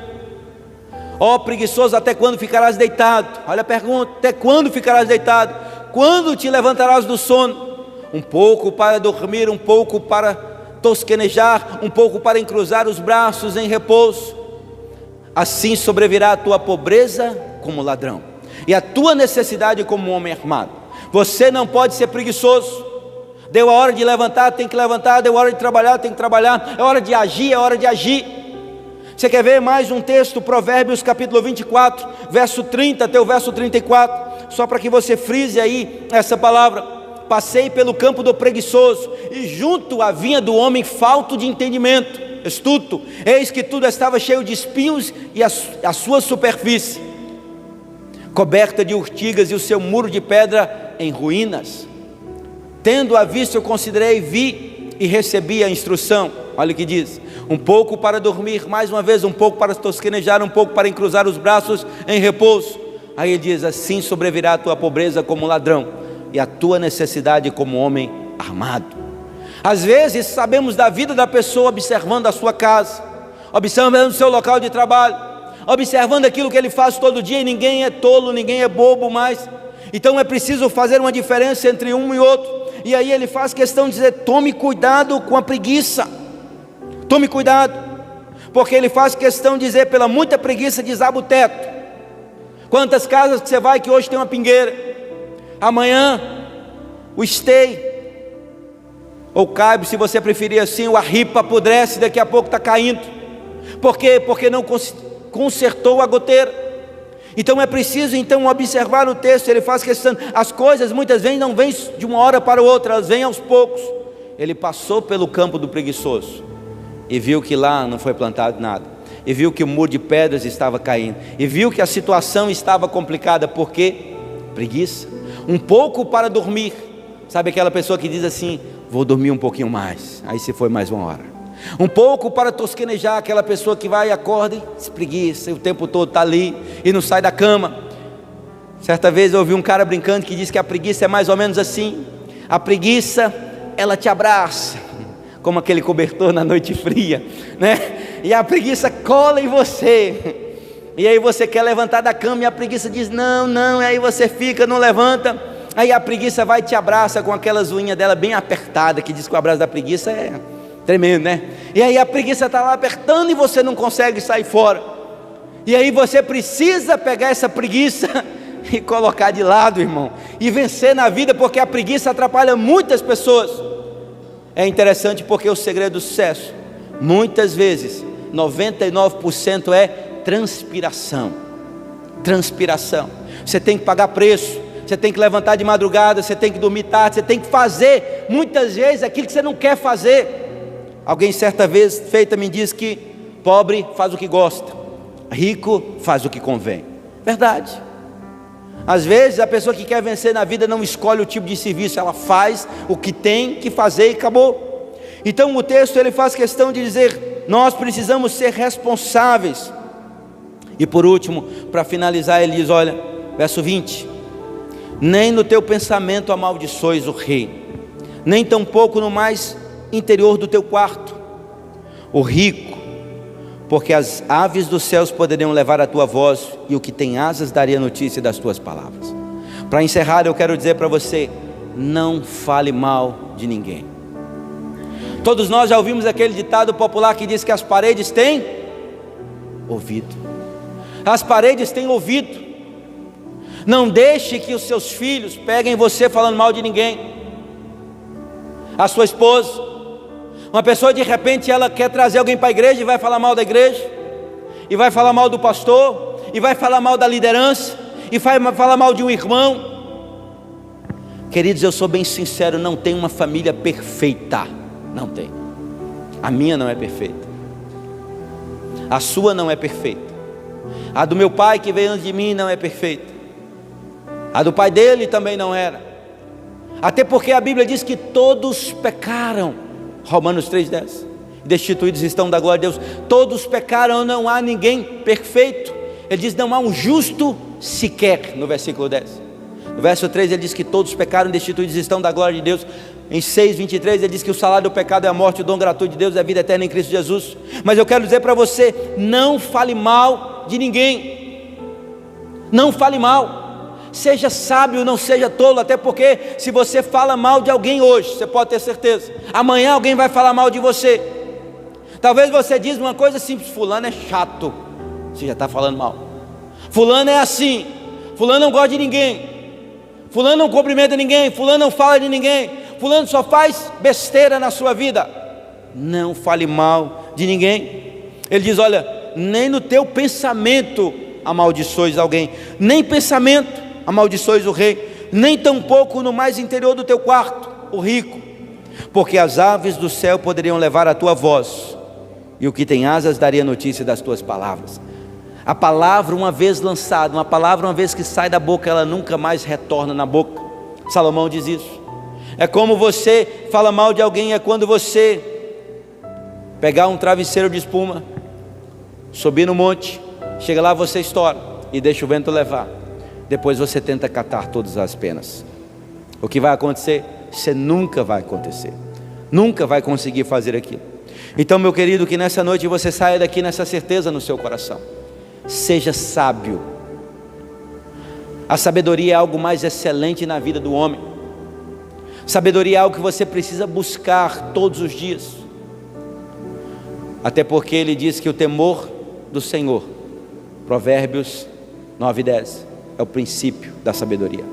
A: Ó preguiçoso, até quando ficarás deitado? Olha a pergunta: até quando ficarás deitado? Quando te levantarás do sono? Um pouco para dormir, um pouco para tosquenejar, um pouco para encruzar os braços em repouso. Assim sobrevirá a tua pobreza como ladrão, e a tua necessidade como um homem armado. Você não pode ser preguiçoso. Deu a hora de levantar, tem que levantar. Deu a hora de trabalhar, tem que trabalhar. É hora de agir, é hora de agir. Você quer ver mais um texto? Provérbios capítulo 24, verso 30 até o verso 34, só para que você frise aí essa palavra: passei pelo campo do preguiçoso, e junto à vinha do homem falto de entendimento, astuto, eis que tudo estava cheio de espinhos, e a sua superfície coberta de urtigas, e o seu muro de pedra em ruínas. Tendo a vista eu considerei, vi e recebi a instrução. Olha o que diz: um pouco para dormir, mais uma vez, um pouco para tosquenejar, um pouco para encruzar os braços em repouso. Aí ele diz: assim sobrevirá a tua pobreza como ladrão, e a tua necessidade como homem armado. Às vezes sabemos da vida da pessoa observando a sua casa, observando o seu local de trabalho, observando aquilo que ele faz todo dia, e ninguém é tolo, ninguém é bobo mais. Então é preciso fazer uma diferença entre um e outro. E aí ele faz questão de dizer: tome cuidado com a preguiça. Tome cuidado, porque ele faz questão de dizer: pela muita preguiça desaba o teto. Quantas casas que você vai que hoje tem uma pingueira, amanhã o esteio, ou caibo, se você preferir assim, o arripa apodrece, daqui a pouco está caindo. Por quê? Porque não consertou a goteira. Então é preciso observar o texto. Ele faz questão, as coisas muitas vezes não vêm de uma hora para outra, elas vêm aos poucos. Ele passou pelo campo do preguiçoso e viu que lá não foi plantado nada, e viu que o muro de pedras estava caindo, e viu que a situação estava complicada. Por quê? Preguiça. Um pouco para dormir. Sabe aquela pessoa que diz assim: vou dormir um pouquinho mais, aí se foi mais uma hora. Um pouco para tosquenejar, aquela pessoa que vai e acorda e se preguiça, e o tempo todo está ali e não sai da cama. Certa vez eu ouvi um cara brincando que disse que a preguiça é mais ou menos assim: a preguiça, ela te abraça como aquele cobertor na noite fria, né? E a preguiça cola em você, e aí você quer levantar da cama e a preguiça diz não, não, e aí você fica, não levanta. Aí a preguiça vai e te abraça com aquelas unhas dela bem apertadas, que diz que o abraço da preguiça é tremendo, né? E aí a preguiça está lá apertando e você não consegue sair fora. E aí você precisa pegar essa preguiça e colocar de lado, irmão, e vencer na vida, porque a preguiça atrapalha muitas pessoas. É interessante porque o segredo do sucesso, muitas vezes, 99% é transpiração. Transpiração. Você tem que pagar preço, você tem que levantar de madrugada, você tem que dormir tarde, você tem que fazer, muitas vezes, aquilo que você não quer fazer. Alguém certa vez me disse que pobre faz o que gosta, rico faz o que convém. Verdade. Às vezes a pessoa que quer vencer na vida não escolhe o tipo de serviço, ela faz o que tem que fazer e acabou. Então o texto ele faz questão de dizer: nós precisamos ser responsáveis. E por último, para finalizar, ele diz, olha, verso 20: nem no teu pensamento amaldiçoes o rei, nem tampouco no mais interior do teu quarto o rico, porque as aves dos céus poderiam levar a tua voz, e o que tem asas daria notícia das tuas palavras. Para encerrar, eu quero dizer para você: não fale mal de ninguém. Todos nós já ouvimos aquele ditado popular que diz que as paredes têm ouvido. As paredes têm ouvido. Não deixe que os seus filhos peguem você falando mal de ninguém. A sua esposa, uma pessoa de repente ela quer trazer alguém para a igreja e vai falar mal da igreja, e vai falar mal do pastor, e vai falar mal da liderança, e vai falar mal de um irmão. Queridos, eu sou bem sincero, não tem uma família perfeita, não tem. A minha não é perfeita, a sua não é perfeita, a do meu pai que veio antes de mim não é perfeita, a do pai dele também não era, até porque a Bíblia diz que todos pecaram, Romanos 3,10, destituídos estão da glória de Deus. Todos pecaram, não há ninguém perfeito. Ele diz, não há um justo sequer, no versículo 10. No verso 3 ele diz que todos pecaram, destituídos estão da glória de Deus. Em 6,23 ele diz que o salário do pecado é a morte, o dom gratuito de Deus é a vida eterna em Cristo Jesus. Mas eu quero dizer para você, não fale mal de ninguém, não fale mal, seja sábio, não seja tolo, até porque se você fala mal de alguém hoje, você pode ter certeza, amanhã alguém vai falar mal de você. Talvez você diz uma coisa simples, fulano é chato, você já está falando mal, fulano é assim, fulano não gosta de ninguém, fulano não cumprimenta ninguém, fulano não fala de ninguém, fulano só faz besteira na sua vida. Não fale mal de ninguém. Ele diz, olha, nem no teu pensamento amaldiçoes alguém, nem pensamento amaldiçoes o rei, nem tampouco no mais interior do teu quarto o rico, porque as aves do céu poderiam levar a tua voz, e o que tem asas daria notícia das tuas palavras. A palavra uma vez lançada, uma palavra uma vez que sai da boca, ela nunca mais retorna na boca. Salomão diz isso. É como você fala mal de alguém, é quando você pegar um travesseiro de espuma, subir no monte, chega lá, você estoura e deixa o vento levar. Depois você tenta catar todas as penas. O que vai acontecer? Você nunca vai acontecer, nunca vai conseguir fazer aquilo. Então, meu querido, que nessa noite você saia daqui nessa certeza no seu coração. Seja sábio. A sabedoria é algo mais excelente na vida do homem. Sabedoria é algo que você precisa buscar todos os dias, até porque ele diz que o temor do Senhor, Provérbios 9:10, é o princípio da sabedoria,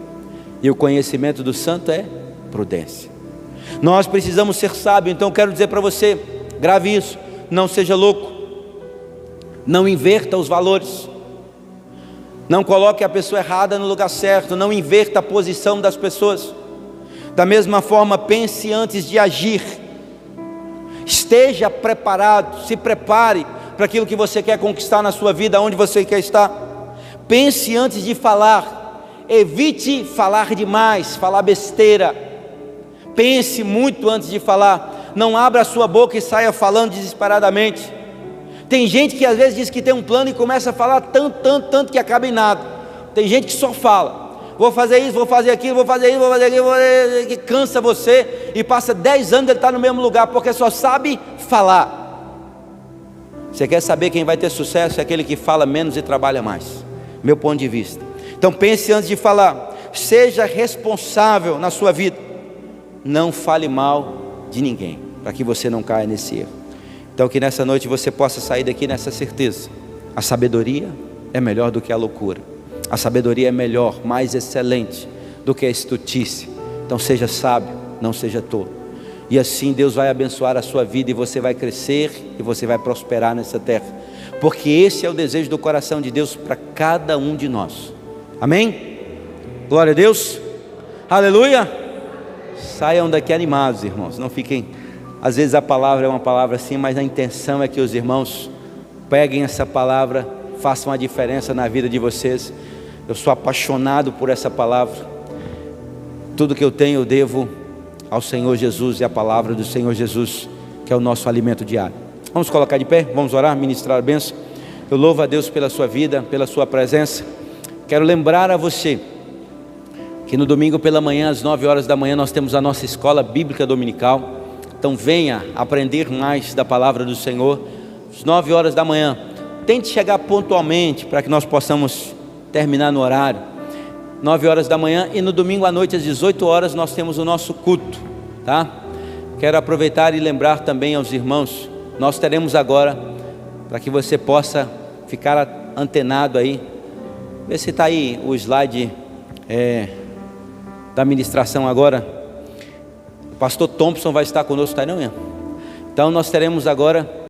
A: e o conhecimento do santo é prudência. Nós precisamos ser sábios. Então quero dizer para você, grave isso, não seja louco, não inverta os valores, não coloque a pessoa errada no lugar certo, não inverta a posição das pessoas. Da mesma forma, pense antes de agir, esteja preparado, se prepare para aquilo que você quer conquistar na sua vida, onde você quer estar. Pense antes de falar, evite falar demais, falar besteira. Pense muito antes de falar, não abra a sua boca e saia falando desesperadamente. Tem gente que às vezes diz que tem um plano e começa a falar tanto que acaba em nada. Tem gente que só fala, vou fazer isso, vou fazer aquilo, vou fazer isso, vou fazer aquilo, que cansa você, e passa 10 anos ele está no mesmo lugar, porque só sabe falar. Você quer saber quem vai ter sucesso? É aquele que fala menos e trabalha mais, meu ponto de vista. Então pense antes de falar, seja responsável na sua vida, não fale mal de ninguém, para que você não caia nesse erro. Então que nessa noite você possa sair daqui nessa certeza, a sabedoria é melhor do que a loucura, a sabedoria é melhor, mais excelente do que a estultícia. Então seja sábio, não seja tolo, e assim Deus vai abençoar a sua vida, e você vai crescer, e você vai prosperar nessa terra, porque esse é o desejo do coração de Deus para cada um de nós. Amém? Glória a Deus, aleluia. Saiam daqui animados, irmãos, não fiquem, às vezes a palavra é uma palavra assim, mas a intenção é que os irmãos peguem essa palavra, façam a diferença na vida de vocês. Eu sou apaixonado por essa palavra, tudo que eu tenho eu devo ao Senhor Jesus, e a palavra do Senhor Jesus, que é o nosso alimento diário. Vamos colocar de pé, vamos orar, ministrar a bênção. Eu louvo a Deus pela sua vida, pela sua presença. Quero lembrar a você que no domingo pela manhã, às 9 horas da manhã, nós temos a nossa escola bíblica dominical. Então venha aprender mais da palavra do Senhor, às 9 horas da manhã. Tente chegar pontualmente para que nós possamos terminar no horário. 9 horas da manhã, e no domingo à noite às 18 horas nós temos o nosso culto, tá? Quero aproveitar e lembrar também aos irmãos, nós teremos agora, para que você possa ficar antenado aí, vê se está aí o slide da ministração agora. O pastor Thompson vai estar conosco, tá não, minha? Então nós teremos agora